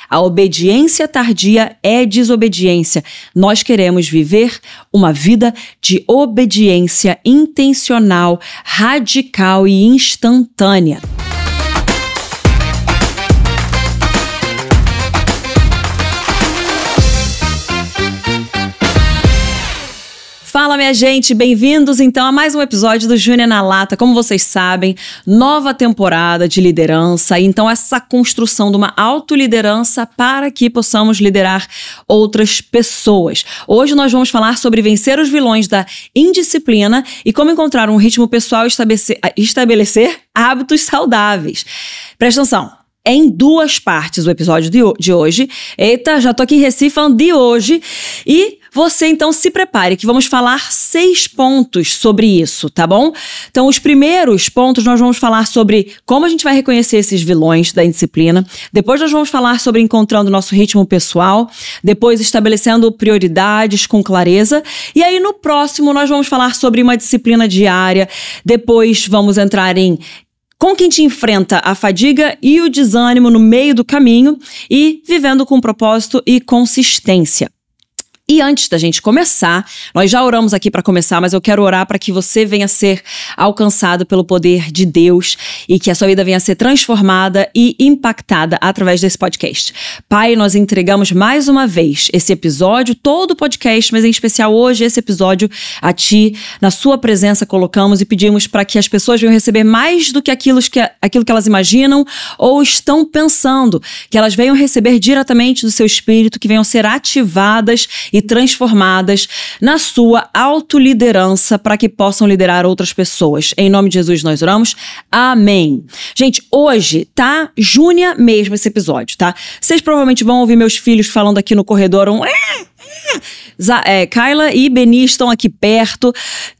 A obediência tardia é desobediência. Nós queremos viver uma vida de obediência intencional, radical e instantânea. Fala, minha gente, bem-vindos então a mais um episódio do Júnior na Lata. Como vocês sabem, nova temporada de liderança, então essa construção de uma autoliderança para que possamos liderar outras pessoas. Hoje nós vamos falar sobre vencer os vilões da indisciplina e como encontrar um ritmo pessoal e estabelecer hábitos saudáveis. Presta atenção. É em duas partes o episódio de hoje. Eita, já tô aqui em Recife falando de hoje. E você, então, se prepare que vamos falar 6 pontos sobre isso, tá bom? Então, os primeiros pontos nós vamos falar sobre como a gente vai reconhecer esses vilões da indisciplina. Depois nós vamos falar sobre encontrando nosso ritmo pessoal. Depois, estabelecendo prioridades com clareza. E aí, no próximo, nós vamos falar sobre uma disciplina diária. Depois, vamos entrar em com quem te enfrenta a fadiga e o desânimo no meio do caminho e vivendo com propósito e consistência. E antes da gente começar, nós já oramos aqui para começar, mas eu quero orar para que você venha ser alcançado pelo poder de Deus e que a sua vida venha a ser transformada e impactada através desse podcast. Pai, nós entregamos mais uma vez esse episódio, todo o podcast, mas em especial hoje esse episódio a Ti, na Sua presença colocamos e pedimos para que as pessoas venham receber mais do que aquilo que elas imaginam ou estão pensando, que elas venham receber diretamente do Seu Espírito, que venham ser ativadas e transformadas na sua autoliderança para que possam liderar outras pessoas. Em nome de Jesus nós oramos. Amém. Gente, hoje tá Júnia mesmo esse episódio, tá? Vocês provavelmente vão ouvir meus filhos falando aqui no corredor Kyla e Beni estão aqui perto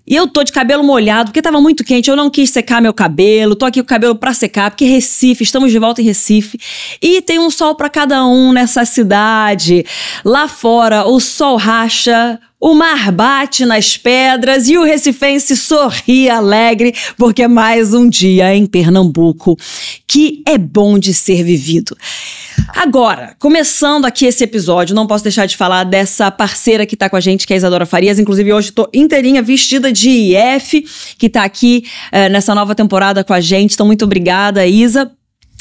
e eu tô de cabelo molhado porque tava muito quente, eu não quis secar meu cabelo, tô aqui com o cabelo pra secar porque Recife, estamos de volta em Recife e tem um sol pra cada um nessa cidade. Lá fora o sol racha, o mar bate nas pedras e o recifense sorri alegre porque é mais um dia em Pernambuco que é bom de ser vivido. Agora, começando aqui esse episódio, não posso deixar de falar dessa parceira que tá com a gente, que é a Isadora Farias. Inclusive, hoje tô inteirinha vestida de IF, que tá aqui nessa nova temporada com a gente. Então, muito obrigada, Isa.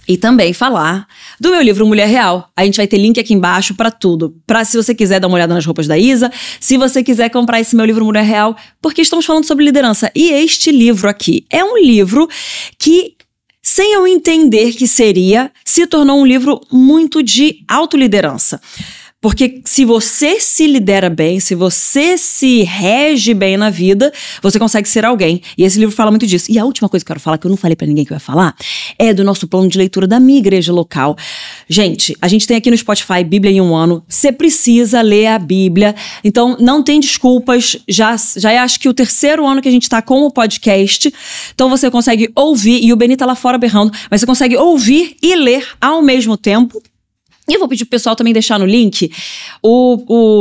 E também falar do meu livro Mulher Real. A gente vai ter link aqui embaixo pra tudo. Pra se você quiser dar uma olhada nas roupas da Isa, se você quiser comprar esse meu livro Mulher Real, porque estamos falando sobre liderança. E este livro aqui é um livro que, sem eu entender que seria, se tornou um livro muito de autoliderança. Porque se você se lidera bem, se você se rege bem na vida, você consegue ser alguém. E esse livro fala muito disso. E a última coisa que eu quero falar, que eu não falei pra ninguém que eu ia falar, é do nosso plano de leitura da minha igreja local. Gente, a gente tem aqui no Spotify Bíblia em um ano. Você precisa ler a Bíblia. Então, não tem desculpas. Já é, acho que, o 3º ano que a gente tá com o podcast. Então, você consegue ouvir, e o Beni tá lá fora berrando, mas você consegue ouvir e ler ao mesmo tempo. E eu vou pedir pro pessoal também deixar no link o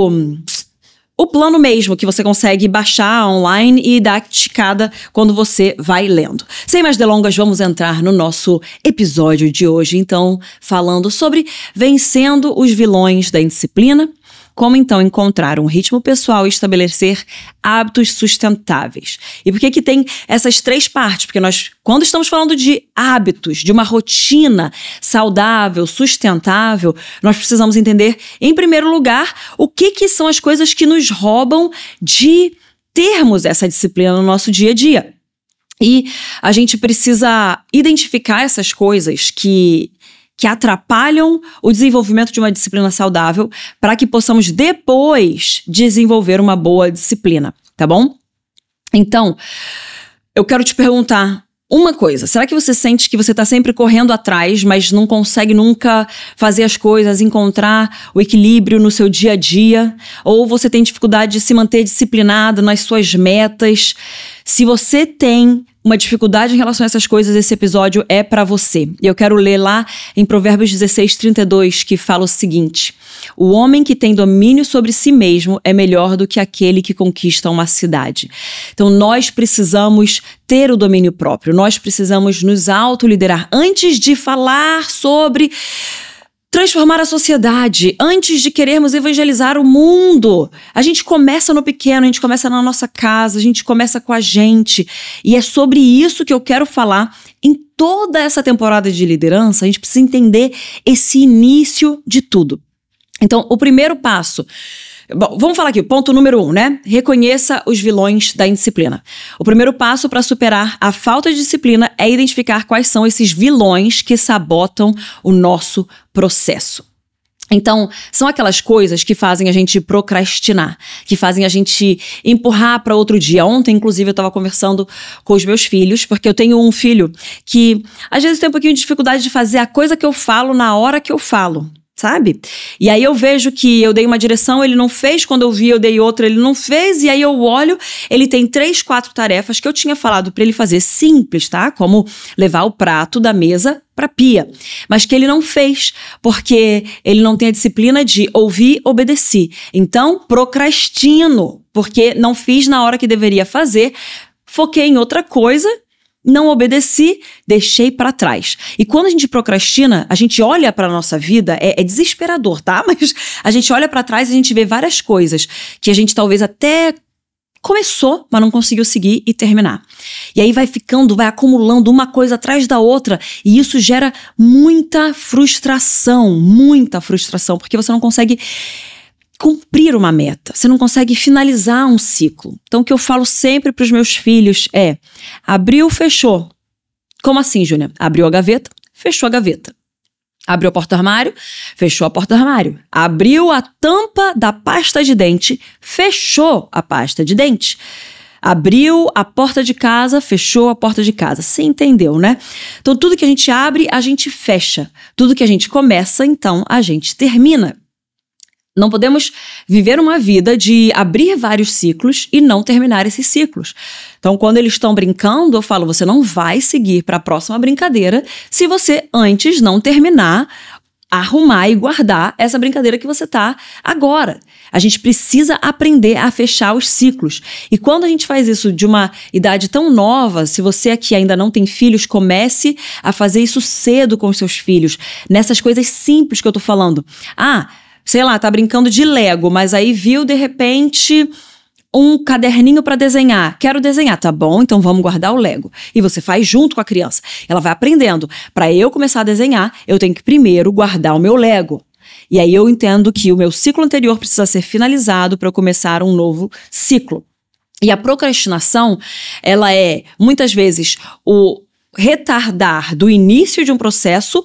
plano mesmo, que você consegue baixar online e dar ticada quando você vai lendo. Sem mais delongas, vamos entrar no nosso episódio de hoje, então, falando sobre vencendo os vilões da indisciplina. Como então encontrar um ritmo pessoal e estabelecer hábitos sustentáveis. E por que tem essas 3 partes? Porque nós, quando estamos falando de hábitos, de uma rotina saudável, sustentável, nós precisamos entender, em primeiro lugar, o que são as coisas que nos roubam de termos essa disciplina no nosso dia a dia. E a gente precisa identificar essas coisas que atrapalham o desenvolvimento de uma disciplina saudável para que possamos depois desenvolver uma boa disciplina, tá bom? Então, eu quero te perguntar uma coisa. Será que você sente que você está sempre correndo atrás, mas não consegue nunca fazer as coisas, encontrar o equilíbrio no seu dia a dia? Ou você tem dificuldade de se manter disciplinado nas suas metas? Se você tem uma dificuldade em relação a essas coisas, esse episódio é para você. E eu quero ler lá em Provérbios 16:32, que fala o seguinte: o homem que tem domínio sobre si mesmo é melhor do que aquele que conquista uma cidade. Então nós precisamos ter o domínio próprio, nós precisamos nos autoliderar. Antes de falar sobre transformar a sociedade, antes de querermos evangelizar o mundo. A gente começa no pequeno, a gente começa na nossa casa, a gente começa com a gente. E é sobre isso que eu quero falar em toda essa temporada de liderança. A gente precisa entender esse início de tudo. Então, o primeiro passo... Bom, vamos falar aqui, ponto número 1, né? Reconheça os vilões da indisciplina. O primeiro passo para superar a falta de disciplina é identificar quais são esses vilões que sabotam o nosso processo. Então, são aquelas coisas que fazem a gente procrastinar, que fazem a gente empurrar para outro dia. Ontem, inclusive, eu estava conversando com os meus filhos, porque eu tenho um filho que, às vezes, tem um pouquinho de dificuldade de fazer a coisa que eu falo na hora que eu falo. Sabe? E aí eu vejo que eu dei uma direção, ele não fez, quando eu vi eu dei outra, ele não fez, e aí eu olho, ele tem 3, 4 tarefas que eu tinha falado para ele fazer simples, tá? Como levar o prato da mesa para a pia, mas que ele não fez, porque ele não tem a disciplina de ouvir, obedecer. Então, procrastino, porque não fiz na hora que deveria fazer, foquei em outra coisa, não obedeci, deixei para trás. E quando a gente procrastina, a gente olha para a nossa vida, é desesperador, tá? Mas a gente olha para trás e a gente vê várias coisas que a gente talvez até começou, mas não conseguiu seguir e terminar. E aí vai acumulando uma coisa atrás da outra, e isso gera muita frustração, porque você não consegue cumprir uma meta, você não consegue finalizar um ciclo. Então, o que eu falo sempre para os meus filhos é: abriu, fechou. Como assim, Júnior? Abriu a gaveta, fechou a gaveta. Abriu a porta do armário, fechou a porta do armário. Abriu a tampa da pasta de dente, fechou a pasta de dente. Abriu a porta de casa, fechou a porta de casa. Você entendeu, né? Então, tudo que a gente abre, a gente fecha. Tudo que a gente começa, então, a gente termina. Não podemos viver uma vida de abrir vários ciclos e não terminar esses ciclos. Então, quando eles estão brincando, eu falo, você não vai seguir para a próxima brincadeira se você antes não terminar, arrumar e guardar essa brincadeira que você está agora. A gente precisa aprender a fechar os ciclos. E quando a gente faz isso de uma idade tão nova, se você aqui ainda não tem filhos, comece a fazer isso cedo com os seus filhos. Nessas coisas simples que eu tô falando. Sei lá, tá brincando de Lego, mas aí viu, de repente, um caderninho para desenhar. Quero desenhar, tá bom? Então vamos guardar o Lego. E você faz junto com a criança. Ela vai aprendendo. Para eu começar a desenhar, eu tenho que primeiro guardar o meu Lego. E aí eu entendo que o meu ciclo anterior precisa ser finalizado para eu começar um novo ciclo. E a procrastinação, ela é, muitas vezes, o retardar do início de um processo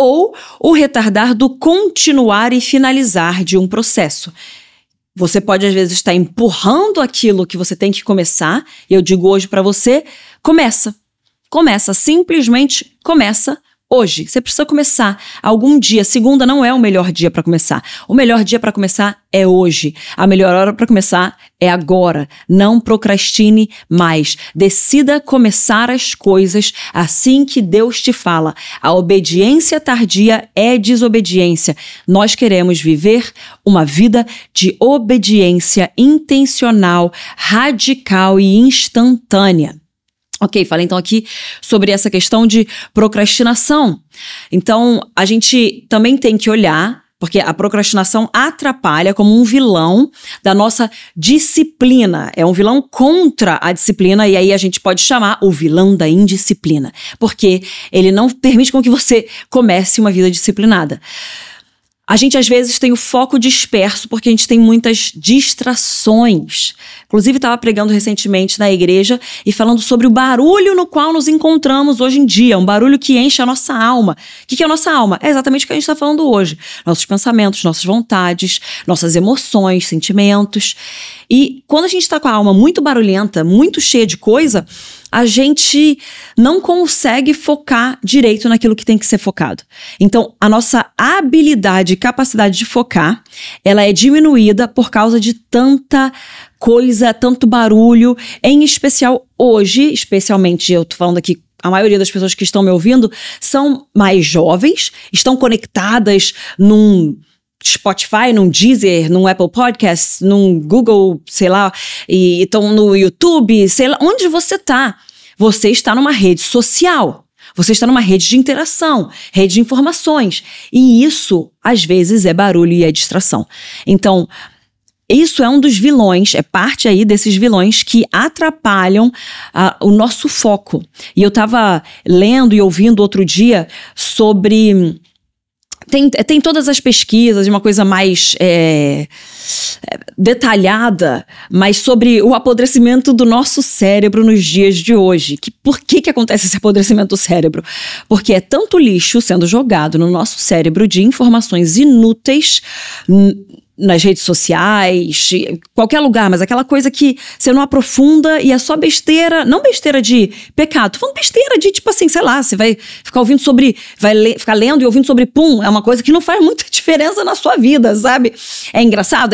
ou o retardar do continuar e finalizar de um processo. Você pode, às vezes, estar empurrando aquilo que você tem que começar, e eu digo hoje para você, começa. Começa, simplesmente começa hoje. Você precisa começar algum dia. Segunda não é o melhor dia para começar. O melhor dia para começar é hoje. A melhor hora para começar é agora. Não procrastine mais. Decida começar as coisas assim que Deus te fala. A obediência tardia é desobediência. Nós queremos viver uma vida de obediência intencional, radical e instantânea. Ok, falei então aqui sobre essa questão de procrastinação. Então, a gente também tem que olhar, porque a procrastinação atrapalha como um vilão da nossa disciplina. É um vilão contra a disciplina, e aí a gente pode chamar o vilão da indisciplina, porque ele não permite com que você comece uma vida disciplinada. A gente, às vezes, tem o foco disperso porque a gente tem muitas distrações. Inclusive, estava pregando recentemente na igreja e falando sobre o barulho no qual nos encontramos hoje em dia. Um barulho que enche a nossa alma. O que é a nossa alma? É exatamente o que a gente está falando hoje. Nossos pensamentos, nossas vontades, nossas emoções, sentimentos. E quando a gente está com a alma muito barulhenta, muito cheia de coisa, a gente não consegue focar direito naquilo que tem que ser focado. Então, a nossa habilidade e capacidade de focar, ela é diminuída por causa de tanta coisa, tanto barulho, em especial hoje, especialmente eu tô falando aqui, a maioria das pessoas que estão me ouvindo são mais jovens, estão conectadas num Spotify, num Deezer, num Apple Podcasts, num Google, sei lá, e estão no YouTube, sei lá, onde você tá? Você está numa rede social. Você está numa rede de interação, rede de informações. E isso, às vezes, é barulho e é distração. Então, isso é um dos vilões, é parte aí desses vilões que atrapalham o nosso foco. E eu estava lendo e ouvindo outro dia sobre... Tem todas as pesquisas, uma coisa mais detalhada, mas sobre o apodrecimento do nosso cérebro nos dias de hoje. Por que acontece esse apodrecimento do cérebro? Porque é tanto lixo sendo jogado no nosso cérebro de informações inúteis nas redes sociais, qualquer lugar, mas aquela coisa que você não aprofunda e é só besteira, não besteira de pecado, tô falando besteira de, tipo assim, sei lá, você vai ficar ouvindo sobre, ficar lendo e ouvindo sobre pum, é uma coisa que não faz muita diferença na sua vida, sabe? É engraçado,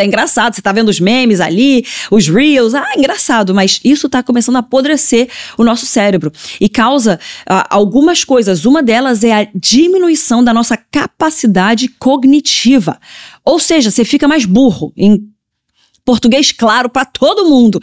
você tá vendo os memes ali, os reels, engraçado, mas isso tá começando a apodrecer o nosso cérebro e causa algumas coisas, uma delas é a diminuição da nossa capacidade cognitiva. Ou seja, você fica mais burro, em português claro para todo mundo.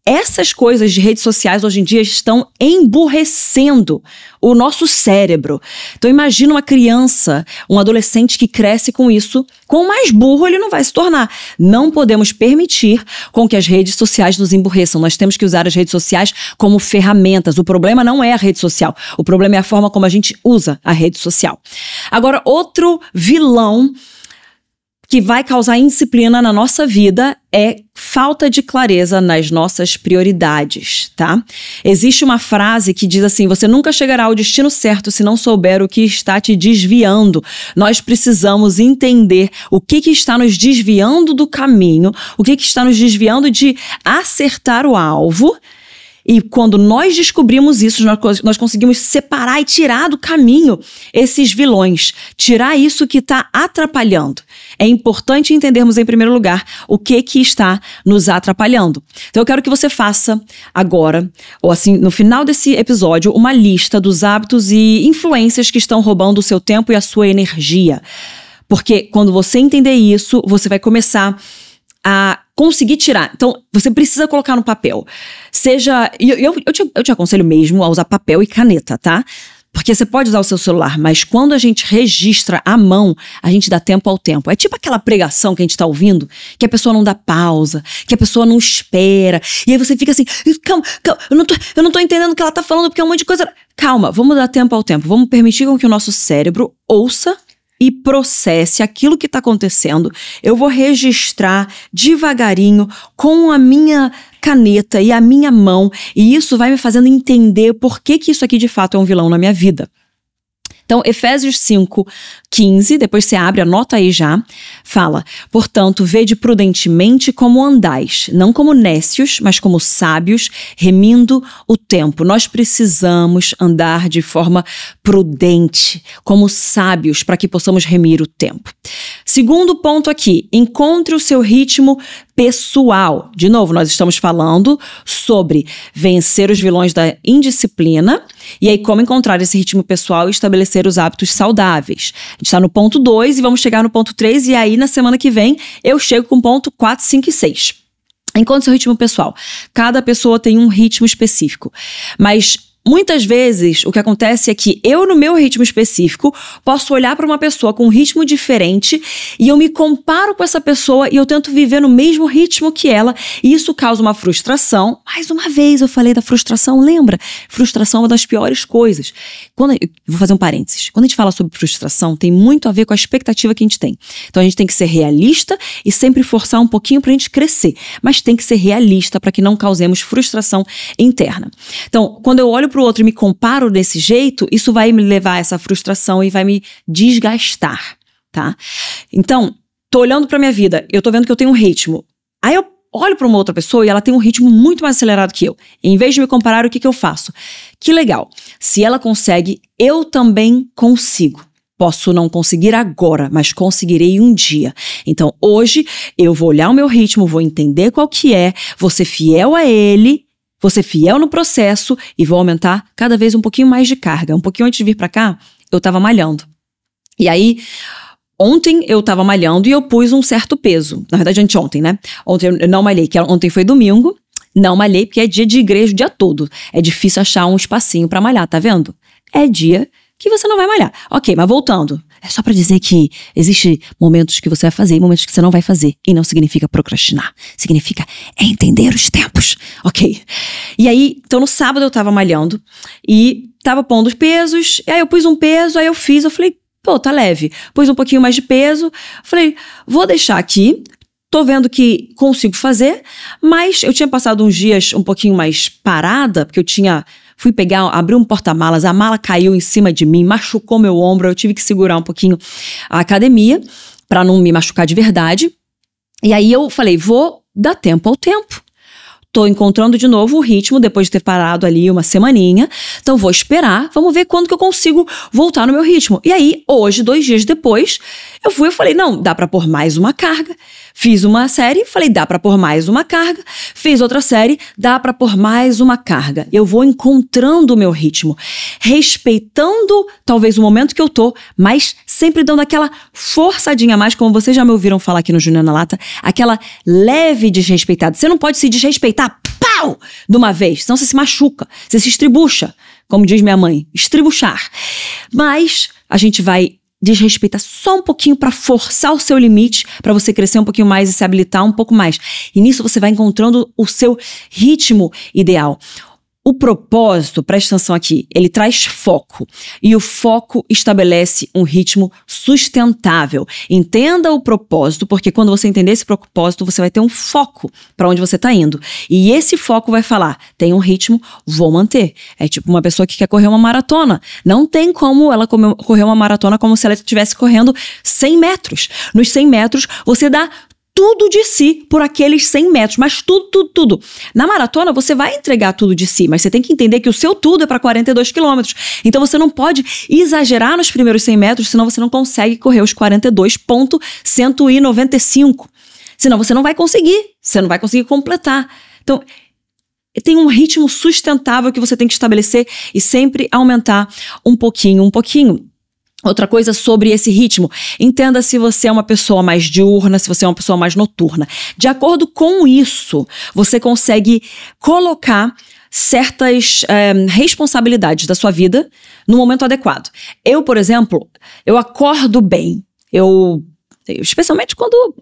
Essas coisas de redes sociais hoje em dia estão emburrecendo o nosso cérebro. Então imagina uma criança, um adolescente que cresce com isso, quanto mais burro ele não vai se tornar. Não podemos permitir com que as redes sociais nos emburreçam. Nós temos que usar as redes sociais como ferramentas. O problema não é a rede social, o problema é a forma como a gente usa a rede social. Agora, outro vilão que vai causar indisciplina na nossa vida é falta de clareza nas nossas prioridades, tá? Existe uma frase que diz assim: você nunca chegará ao destino certo se não souber o que está te desviando. Nós precisamos entender o que está nos desviando do caminho, o que está nos desviando de acertar o alvo. E quando nós descobrimos isso, nós conseguimos separar e tirar do caminho esses vilões, tirar isso que está atrapalhando. É importante entendermos, em primeiro lugar, o que está nos atrapalhando. Então eu quero que você faça agora, ou assim, no final desse episódio, uma lista dos hábitos e influências que estão roubando o seu tempo e a sua energia. Porque quando você entender isso, você vai começar a conseguir tirar. Então, você precisa colocar no papel. Eu te aconselho mesmo a usar papel e caneta, tá? Porque você pode usar o seu celular, mas quando a gente registra à mão, a gente dá tempo ao tempo. É tipo aquela pregação que a gente tá ouvindo, que a pessoa não dá pausa, que a pessoa não espera. E aí você fica assim, calma, eu não tô entendendo o que ela tá falando, porque é um monte de coisa. Calma, vamos dar tempo ao tempo. Vamos permitir com que o nosso cérebro ouça e processe aquilo que está acontecendo. Eu vou registrar devagarinho com a minha caneta e a minha mão, e isso vai me fazendo entender por que isso aqui de fato é um vilão na minha vida. Então, Efésios 5:15, depois você abre, anota aí já, fala: portanto, vede prudentemente como andais, não como nécios, mas como sábios, remindo o tempo. Nós precisamos andar de forma prudente, como sábios, para que possamos remir o tempo. Segundo ponto aqui, encontre o seu ritmo pessoal. De novo, nós estamos falando sobre vencer os vilões da indisciplina e aí como encontrar esse ritmo pessoal e estabelecer os hábitos saudáveis. A gente está no ponto 2 e vamos chegar no ponto 3 e aí na semana que vem eu chego com ponto 4, 5 e 6. Encontre seu ritmo pessoal. Cada pessoa tem um ritmo específico, mas muitas vezes, o que acontece é que eu, no meu ritmo específico, posso olhar para uma pessoa com um ritmo diferente e eu me comparo com essa pessoa e eu tento viver no mesmo ritmo que ela e isso causa uma frustração. Mais uma vez eu falei da frustração, lembra? Frustração é uma das piores coisas. Vou fazer um parênteses. Quando a gente fala sobre frustração, tem muito a ver com a expectativa que a gente tem. Então a gente tem que ser realista e sempre forçar um pouquinho para a gente crescer, mas tem que ser realista para que não causemos frustração interna. Então, quando eu olho para o outro e me comparo desse jeito, isso vai me levar a essa frustração e vai me desgastar, tá? Então, tô olhando pra minha vida, eu tô vendo que eu tenho um ritmo. Aí eu olho pra uma outra pessoa e ela tem um ritmo muito mais acelerado que eu. Em vez de me comparar, o que eu faço? Que legal. Se ela consegue, eu também consigo. Posso não conseguir agora, mas conseguirei um dia. Então, hoje, eu vou olhar o meu ritmo, vou entender qual que é, vou ser fiel a ele, vou ser fiel no processo e vou aumentar cada vez um pouquinho mais de carga. Um pouquinho antes de vir pra cá, eu tava malhando. E aí, ontem eu tava malhando e eu pus um certo peso. Na verdade, anteontem, né? Ontem eu não malhei, que ontem foi domingo. Não malhei porque é dia de igreja o dia todo. É difícil achar um espacinho pra malhar, tá vendo? é dia que você não vai malhar. Ok, mas voltando. É só pra dizer que existe momentos que você vai fazer e momentos que você não vai fazer. E não significa procrastinar. Significa entender os tempos. Ok. E aí, então no sábado eu tava malhando e tava pondo os pesos. E aí eu pus um peso, aí eu falei, pô, tá leve. Pus um pouquinho mais de peso. Falei, vou deixar aqui. Tô vendo que consigo fazer. Mas eu tinha passado uns dias um pouquinho mais parada, porque fui abri um porta-malas, a mala caiu em cima de mim, machucou meu ombro, eu tive que segurar um pouquinho a academia pra não me machucar de verdade. E aí eu falei, vou dar tempo ao tempo. Tô encontrando de novo o ritmo depois de ter parado ali uma semaninha. Então vou esperar, vamos ver quando que eu consigo voltar no meu ritmo. E aí, hoje, 2 dias depois, eu falei, não, dá pra pôr mais uma carga. Fiz uma série, falei, dá pra pôr mais uma carga. Fiz outra série, dá pra pôr mais uma carga. Eu vou encontrando o meu ritmo, respeitando talvez o momento que eu tô, mas sempre dando aquela forçadinha a mais, como vocês já me ouviram falar aqui no Júnior na Lata, aquela leve desrespeitada. Você não pode se desrespeitar, pau, de uma vez, senão você se machuca, você se estribucha, como diz minha mãe, estribuchar. Mas a gente vai desrespeitar só um pouquinho para forçar o seu limite, para você crescer um pouquinho mais e se habilitar um pouco mais. E nisso você vai encontrando o seu ritmo ideal. O propósito, presta atenção aqui, ele traz foco. E o foco estabelece um ritmo sustentável. Entenda o propósito, porque quando você entender esse propósito, você vai ter um foco para onde você está indo. E esse foco vai falar, tem um ritmo, vou manter. É tipo uma pessoa que quer correr uma maratona. Não tem como ela correr uma maratona como se ela estivesse correndo 100 metros. Nos 100 metros, você dá tudo de si por aqueles 100 metros, mas tudo. Na maratona, você vai entregar tudo de si, mas você tem que entender que o seu tudo é para 42 quilômetros. Então, você não pode exagerar nos primeiros 100 metros, senão você não consegue correr os 42,195. Senão, você não vai conseguir completar. Então, tem um ritmo sustentável que você tem que estabelecer e sempre aumentar um pouquinho. Outra coisa sobre esse ritmo, entenda se você é uma pessoa mais diurna, se você é uma pessoa mais noturna. De acordo com isso, você consegue colocar certas responsabilidades da sua vida no momento adequado. Eu, por exemplo, eu acordo bem. Especialmente quando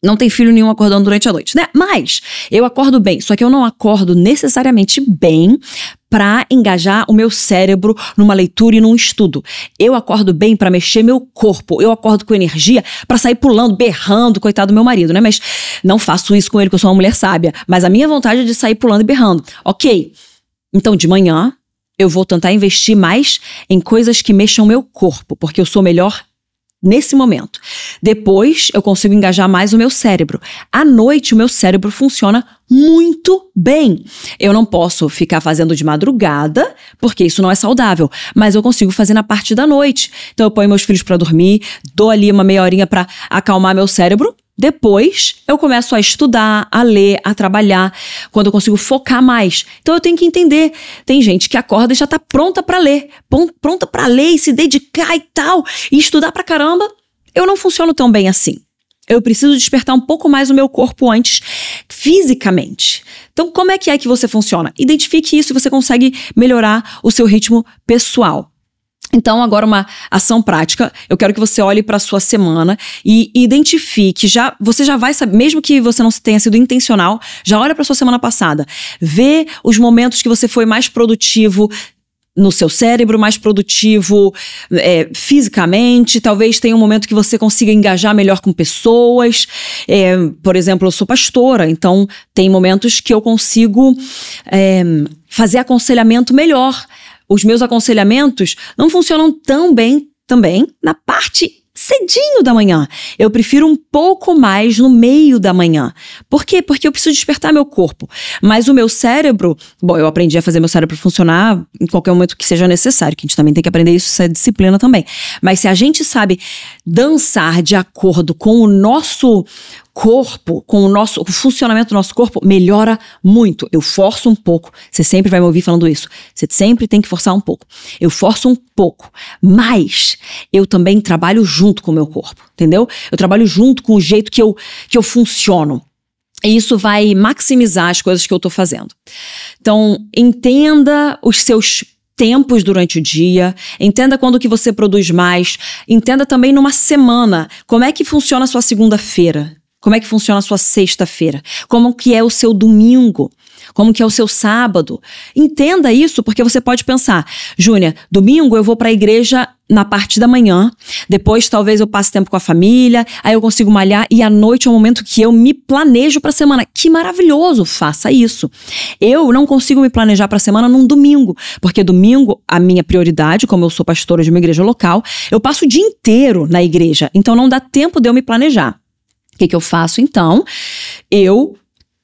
não tem filho nenhum acordando durante a noite, né? Mas eu acordo bem, só que eu não acordo necessariamente bem para engajar o meu cérebro numa leitura e num estudo. Eu acordo bem para mexer meu corpo. Eu acordo com energia para sair pulando, berrando, coitado do meu marido, né? Mas não faço isso com ele, porque eu sou uma mulher sábia. Mas a minha vontade é de sair pulando e berrando. Ok. Então, de manhã, eu vou tentar investir mais em coisas que mexam o meu corpo, porque eu sou melhor nesse momento. Depois, eu consigo engajar mais o meu cérebro. À noite, o meu cérebro funciona muito bem. Eu não posso ficar fazendo de madrugada, porque isso não é saudável, mas eu consigo fazer na parte da noite. Então, eu ponho meus filhos para dormir, dou ali uma meia horinha para acalmar meu cérebro. Depois, eu começo a estudar, a ler, a trabalhar, quando eu consigo focar mais. Então, eu tenho que entender. Tem gente que acorda e já tá pronta pra ler. Pronta pra ler e se dedicar e tal. E estudar pra caramba. Eu não funciono tão bem assim. Eu preciso despertar um pouco mais o meu corpo antes, fisicamente. Então, como é que você funciona? Identifique isso e você consegue melhorar o seu ritmo pessoal. Então, agora uma ação prática, eu quero que você olhe para a sua semana e identifique, você já vai saber, mesmo que você não tenha sido intencional, já olha para a sua semana passada, vê os momentos que você foi mais produtivo no seu cérebro, mais produtivo fisicamente, talvez tenha um momento que você consiga engajar melhor com pessoas, por exemplo, eu sou pastora, então tem momentos que eu consigo fazer aconselhamento melhor. Os meus aconselhamentos não funcionam tão bem também na parte cedinho da manhã. Eu prefiro um pouco mais no meio da manhã. Por quê? Porque eu preciso despertar meu corpo. Mas o meu cérebro, eu aprendi a fazer meu cérebro funcionar em qualquer momento que seja necessário, que a gente também tem que aprender isso é disciplina também. Mas se a gente sabe dançar de acordo com o nosso corpo, com o funcionamento do nosso corpo, melhora muito. Eu forço um pouco. Você sempre vai me ouvir falando isso. Você sempre tem que forçar um pouco. Eu forço um pouco, mas eu também trabalho junto com o meu corpo, entendeu? Eu trabalho junto com o jeito que eu funciono. E isso vai maximizar as coisas que eu tô fazendo. Então, entenda os seus tempos durante o dia, entenda quando que você produz mais, entenda também numa semana, como é que funciona a sua segunda-feira, como é que funciona a sua sexta-feira, como que é o seu domingo, como que é o seu sábado. Entenda isso, porque você pode pensar, Júnia, domingo eu vou para a igreja na parte da manhã, depois talvez eu passe tempo com a família, aí eu consigo malhar e à noite é o momento que eu me planejo para a semana. Que maravilhoso, faça isso. Eu não consigo me planejar para a semana num domingo, porque domingo a minha prioridade, como eu sou pastora de uma igreja local, eu passo o dia inteiro na igreja, então não dá tempo de eu me planejar. O que eu faço então? Eu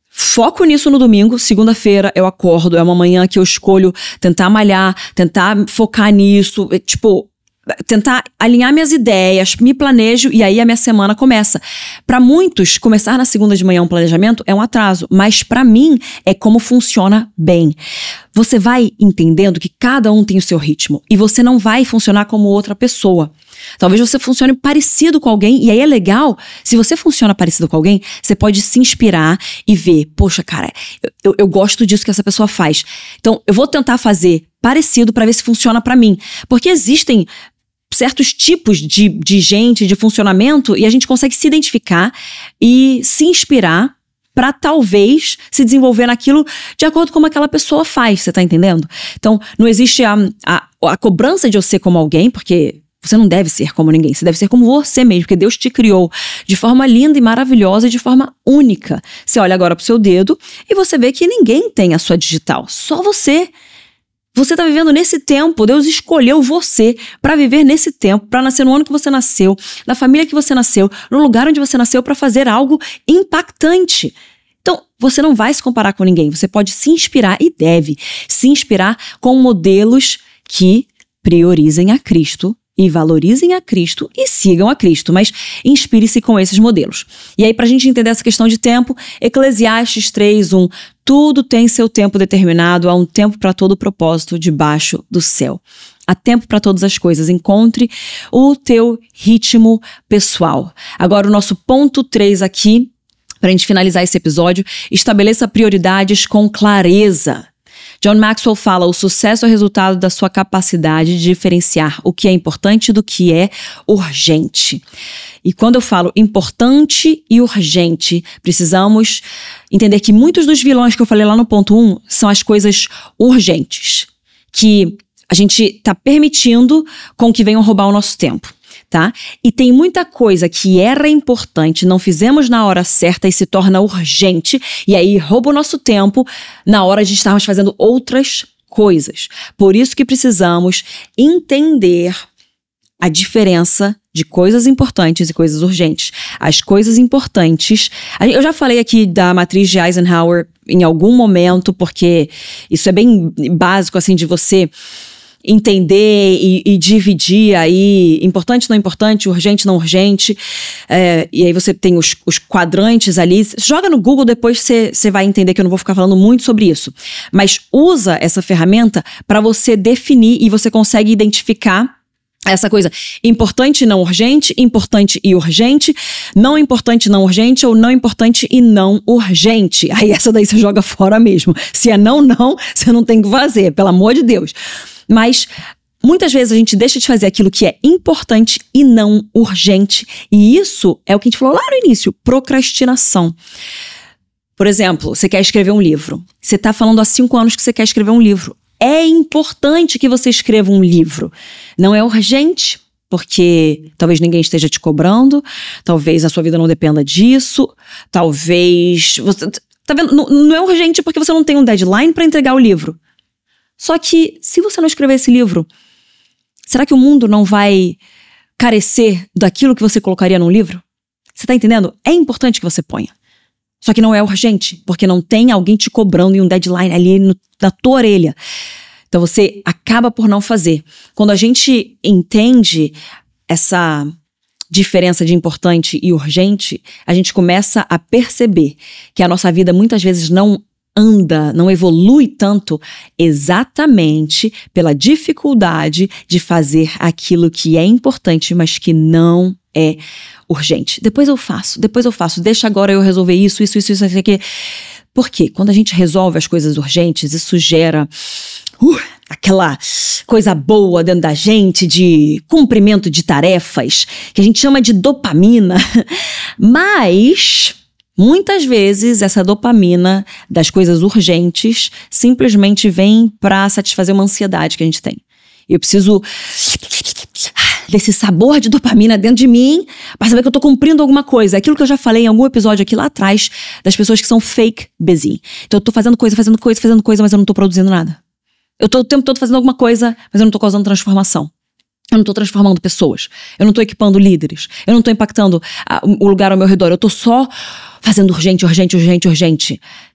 foco nisso no domingo, segunda-feira eu acordo, é uma manhã que eu escolho tentar malhar, tentar focar nisso, tentar alinhar minhas ideias, me planejo e aí a minha semana começa. Para muitos, começar na segunda de manhã um planejamento é um atraso, mas para mim é como funciona bem. Você vai entendendo que cada um tem o seu ritmo e você não vai funcionar como outra pessoa. Talvez você funcione parecido com alguém e aí é legal, se você funciona parecido com alguém, você pode se inspirar e ver, poxa cara, eu gosto disso que essa pessoa faz. Então eu vou tentar fazer parecido para ver se funciona para mim. Porque existem certos tipos de gente, de funcionamento, e a gente consegue se identificar e se inspirar para talvez se desenvolver naquilo de acordo com como aquela pessoa faz, você tá entendendo? Então, não existe a cobrança de eu ser como alguém, porque você não deve ser como ninguém, você deve ser como você mesmo, porque Deus te criou de forma linda e maravilhosa e de forma única. Você olha agora pro seu dedo e você vê que ninguém tem a sua digital, só você. Você está vivendo nesse tempo, Deus escolheu você para viver nesse tempo, para nascer no ano que você nasceu, na família que você nasceu, no lugar onde você nasceu para fazer algo impactante. Então, você não vai se comparar com ninguém, você pode se inspirar e deve se inspirar com modelos que priorizem a Cristo e valorizem a Cristo e sigam a Cristo, mas inspire-se com esses modelos. E aí, para a gente entender essa questão de tempo, Eclesiastes 3:1, tudo tem seu tempo determinado, há um tempo para todo propósito debaixo do céu. Há tempo para todas as coisas, encontre o teu ritmo pessoal. Agora, o nosso ponto 3 aqui, para a gente finalizar esse episódio, estabeleça prioridades com clareza. John Maxwell fala, o sucesso é resultado da sua capacidade de diferenciar o que é importante do que é urgente. E quando eu falo importante e urgente, precisamos entender que muitos dos vilões que eu falei lá no ponto 1 são as coisas urgentes, que a gente está permitindo com que venham roubar o nosso tempo. Tá? E tem muita coisa que era importante, não fizemos na hora certa e se torna urgente, e aí rouba o nosso tempo na hora de estarmos fazendo outras coisas. Por isso que precisamos entender a diferença de coisas importantes e coisas urgentes. As coisas importantes... Eu já falei aqui da matriz de Eisenhower em algum momento, porque isso é bem básico, assim, de você entender e dividir aí importante, não importante, urgente, não urgente, e aí você tem os quadrantes ali, joga no Google, depois você vai entender que eu não vou ficar falando muito sobre isso, mas usa essa ferramenta para você definir e você consegue identificar essa coisa importante e não urgente, importante e urgente, não importante e não urgente ou não importante e não urgente. Aí essa daí você joga fora mesmo. Se é não, você não tem que fazer, pelo amor de Deus. Mas muitas vezes a gente deixa de fazer aquilo que é importante e não urgente. E isso é o que a gente falou lá no início, procrastinação. Por exemplo, você quer escrever um livro. Você está falando há 5 anos que você quer escrever um livro. É importante que você escreva um livro. Não é urgente, porque talvez ninguém esteja te cobrando, talvez a sua vida não dependa disso, talvez... Você, tá vendo? Não é urgente porque você não tem um deadline para entregar o livro. Só que, se você não escrever esse livro, será que o mundo não vai carecer daquilo que você colocaria num livro? Você tá entendendo? É importante que você ponha. Só que não é urgente, porque não tem alguém te cobrando em um deadline ali na tua orelha. Então você acaba por não fazer. Quando a gente entende essa diferença de importante e urgente, a gente começa a perceber que a nossa vida muitas vezes não anda, não evolui tanto exatamente pela dificuldade de fazer aquilo que é importante, mas que não é urgente. Depois eu faço, deixa agora eu resolver isso, aqui. Por quê? Quando a gente resolve as coisas urgentes, isso gera aquela coisa boa dentro da gente de cumprimento de tarefas, que a gente chama de dopamina. Mas muitas vezes essa dopamina das coisas urgentes simplesmente vem para satisfazer uma ansiedade que a gente tem. Eu preciso desse sabor de dopamina dentro de mim para saber que eu tô cumprindo alguma coisa. Aquilo que eu já falei em algum episódio aqui lá atrás das pessoas que são fake busy. Então eu tô fazendo coisa, mas eu não tô produzindo nada. Eu tô o tempo todo fazendo alguma coisa, mas eu não tô causando transformação. Eu não tô transformando pessoas. Eu não tô equipando líderes. Eu não tô impactando o lugar ao meu redor. Eu tô só fazendo urgente.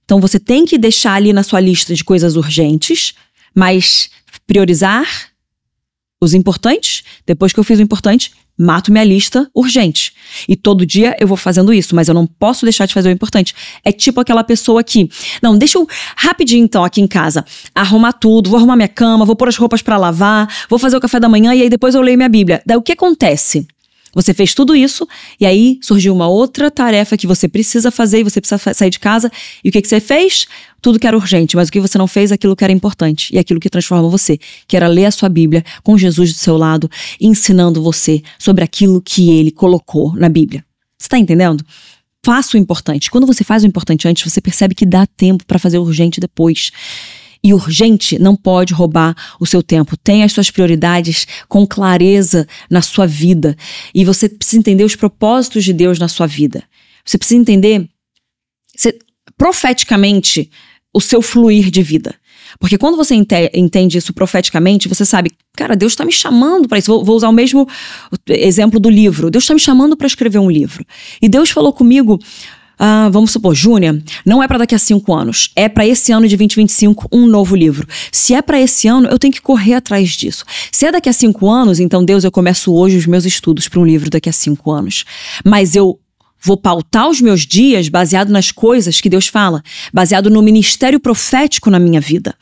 Então você tem que deixar ali na sua lista de coisas urgentes, mas priorizar os importantes. Depois que eu fiz o importante, mato minha lista urgente. E todo dia eu vou fazendo isso, mas eu não posso deixar de fazer o importante. É tipo aquela pessoa que, não, deixa eu rapidinho então aqui em casa arrumar tudo, vou arrumar minha cama, vou pôr as roupas pra lavar, vou fazer o café da manhã e aí depois eu leio minha Bíblia. Daí o que acontece? Você fez tudo isso e aí surgiu uma outra tarefa que você precisa fazer e você precisa sair de casa. E o que você fez? Tudo que era urgente, mas o que você não fez, aquilo que era importante. E aquilo que transforma você, que era ler a sua Bíblia com Jesus do seu lado, ensinando você sobre aquilo que ele colocou na Bíblia. Você tá entendendo? Faça o importante. Quando você faz o importante antes, você percebe que dá tempo para fazer o urgente depois. E urgente não pode roubar o seu tempo. Tenha as suas prioridades com clareza na sua vida. E você precisa entender os propósitos de Deus na sua vida. Você precisa entender profeticamente o seu fluir de vida. Porque quando você entende isso profeticamente, você sabe, cara, Deus está me chamando para isso. Vou usar o mesmo exemplo do livro. Deus está me chamando para escrever um livro. E Deus falou comigo, vamos supor, Júnia, não é para daqui a 5 anos, é para esse ano de 2025 um novo livro. Se é para esse ano, eu tenho que correr atrás disso. Se é daqui a 5 anos, então Deus, eu começo hoje os meus estudos para um livro daqui a 5 anos. Mas eu vou pautar os meus dias baseado nas coisas que Deus fala, baseado no ministério profético na minha vida.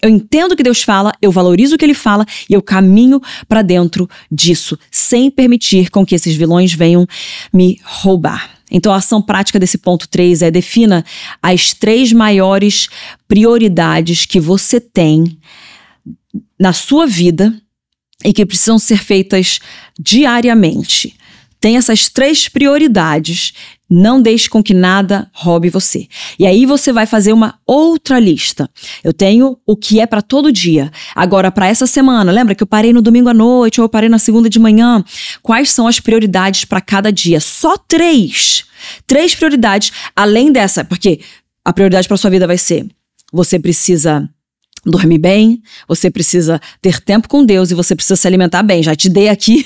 Eu entendo o que Deus fala, eu valorizo o que Ele fala e eu caminho para dentro disso, sem permitir com que esses vilões venham me roubar. Então a ação prática desse ponto 3 é: defina as 3 maiores prioridades que você tem na sua vida e que precisam ser feitas diariamente. Tem essas 3 prioridades, não deixe com que nada roube você. E aí você vai fazer uma outra lista. Eu tenho o que é para todo dia. Agora, para essa semana, lembra que eu parei no domingo à noite ou eu parei na segunda de manhã? Quais são as prioridades para cada dia? Só 3. 3 prioridades, além dessa, porque a prioridade para sua vida vai ser: você precisa dormir bem, você precisa ter tempo com Deus e você precisa se alimentar bem. Já te dei aqui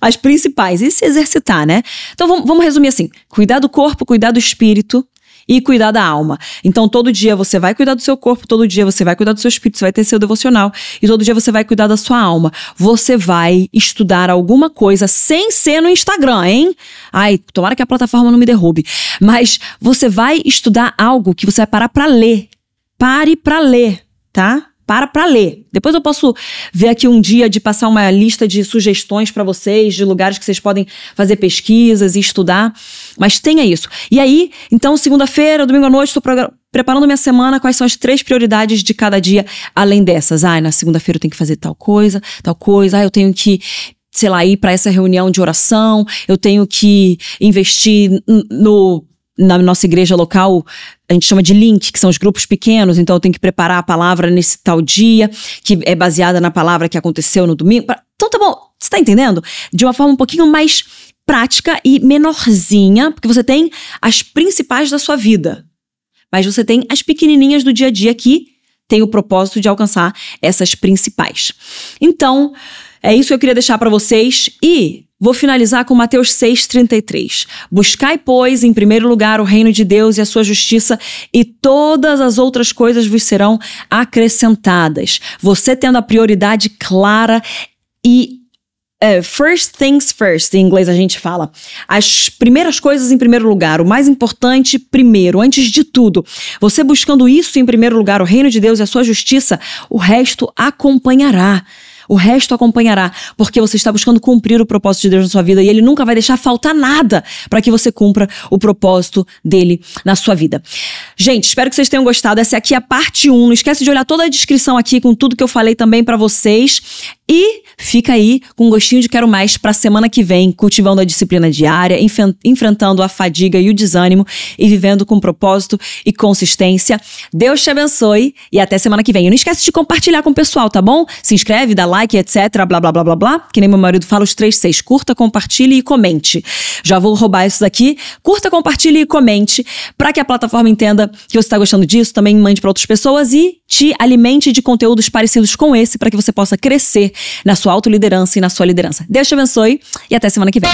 as principais. E se exercitar, né? Então vamos resumir assim: cuidar do corpo, cuidar do espírito e cuidar da alma. Então todo dia você vai cuidar do seu corpo, todo dia você vai cuidar do seu espírito, você vai ter seu devocional e todo dia você vai cuidar da sua alma. Você vai estudar alguma coisa sem ser no Instagram, hein? Ai, tomara que a plataforma não me derrube. Mas você vai estudar algo que você vai parar pra ler. Pare pra ler. Tá? Para ler. Depois eu posso ver aqui um dia de passar uma lista de sugestões para vocês, de lugares que vocês podem fazer pesquisas e estudar. Mas tenha isso. E aí, então, segunda-feira, domingo à noite, estou preparando minha semana. Quais são as 3 prioridades de cada dia, além dessas? Na segunda-feira eu tenho que fazer tal coisa. Eu tenho que, sei lá, ir para essa reunião de oração. Eu tenho que investir na nossa igreja local, a gente chama de link, que são os grupos pequenos, então eu tenho que preparar a palavra nesse tal dia, que é baseada na palavra que aconteceu no domingo. Então tá bom, você tá entendendo? De uma forma um pouquinho mais prática e menorzinha, porque você tem as principais da sua vida, mas você tem as pequenininhas do dia a dia que tem o propósito de alcançar essas principais. Então, é isso que eu queria deixar para vocês e vou finalizar com Mateus 6,33. Buscai, pois, em primeiro lugar o reino de Deus e a sua justiça, e todas as outras coisas vos serão acrescentadas. Você tendo a prioridade clara e first things first, em inglês a gente fala. As primeiras coisas em primeiro lugar, o mais importante primeiro, antes de tudo. Você buscando isso em primeiro lugar, o reino de Deus e a sua justiça, o resto acompanhará. o resto acompanhará, porque você está buscando cumprir o propósito de Deus na sua vida e Ele nunca vai deixar faltar nada para que você cumpra o propósito dele na sua vida. Gente, espero que vocês tenham gostado. Essa aqui é a parte 1. Não esquece de olhar toda a descrição aqui com tudo que eu falei também para vocês. E fica aí com um gostinho de quero mais para a semana que vem, cultivando a disciplina diária, enfrentando a fadiga e o desânimo e vivendo com propósito e consistência. Deus te abençoe e até semana que vem. E não esquece de compartilhar com o pessoal, tá bom? Se inscreve, dá like, etc, blá, blá, blá, blá, blá. Que nem meu marido fala, os 3 Cs. Curta, compartilhe e comente. Já vou roubar isso daqui. Curta, compartilhe e comente para que a plataforma entenda que você está gostando disso, também mande para outras pessoas e te alimente de conteúdos parecidos com esse para que você possa crescer na sua autoliderança e na sua liderança. Deus te abençoe e até semana que vem.